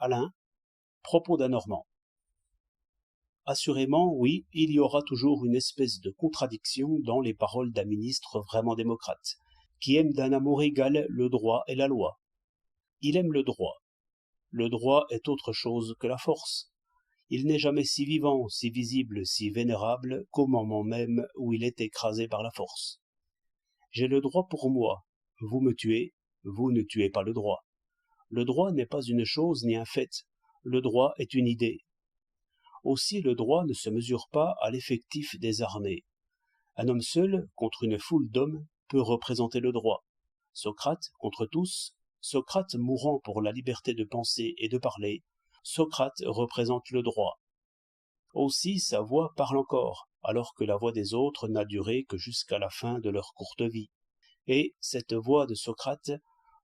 Alain, propos d'un Normand. Assurément, oui, il y aura toujours une espèce de contradiction dans les paroles d'un ministre vraiment démocrate, qui aime d'un amour égal le droit et la loi. Il aime le droit. Le droit est autre chose que la force. Il n'est jamais si vivant, si visible, si vénérable qu'au moment même où il est écrasé par la force. J'ai le droit pour moi. Vous me tuez, vous ne tuez pas le droit. Le droit n'est pas une chose ni un fait. Le droit est une idée. Aussi le droit ne se mesure pas à l'effectif des armées. Un homme seul, contre une foule d'hommes, peut représenter le droit. Socrate, contre tous, Socrate mourant pour la liberté de penser et de parler, Socrate représente le droit. Aussi sa voix parle encore, alors que la voix des autres n'a duré que jusqu'à la fin de leur courte vie. Et cette voix de Socrate,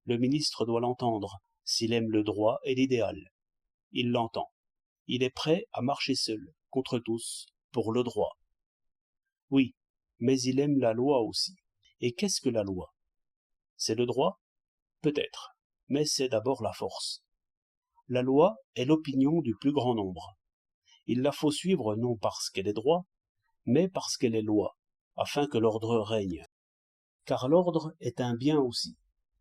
le ministre doit l'entendre, s'il aime le droit et l'idéal. Il l'entend. Il est prêt à marcher seul, contre tous, pour le droit. Oui, mais il aime la loi aussi. Et qu'est-ce que la loi? C'est le droit? Peut-être, mais c'est d'abord la force. La loi est l'opinion du plus grand nombre. Il la faut suivre non parce qu'elle est droit, mais parce qu'elle est loi, afin que l'ordre règne. Car l'ordre est un bien aussi,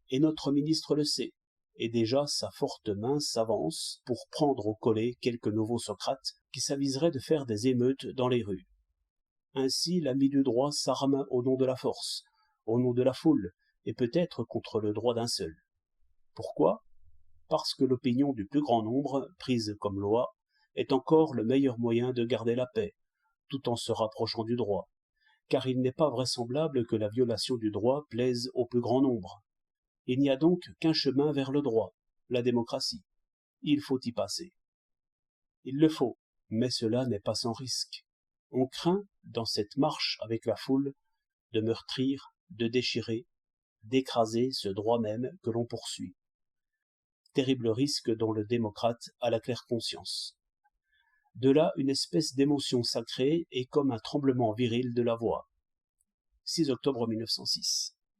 et notre ministre le sait, et déjà sa forte main s'avance pour prendre au collet quelques nouveaux Socrates qui s'aviseraient de faire des émeutes dans les rues. Ainsi l'ami du droit s'arme au nom de la force, au nom de la foule, et peut-être contre le droit d'un seul. Pourquoi? Parce que l'opinion du plus grand nombre, prise comme loi, est encore le meilleur moyen de garder la paix, tout en se rapprochant du droit, car il n'est pas vraisemblable que la violation du droit plaise au plus grand nombre. Il n'y a donc qu'un chemin vers le droit, la démocratie. Il faut y passer. Il le faut, mais cela n'est pas sans risque. On craint, dans cette marche avec la foule, de meurtrir, de déchirer, d'écraser ce droit même que l'on poursuit. Terrible risque dont le démocrate a la claire conscience. De là une espèce d'émotion sacrée et comme un tremblement viril de la voix. 6 octobre 1906.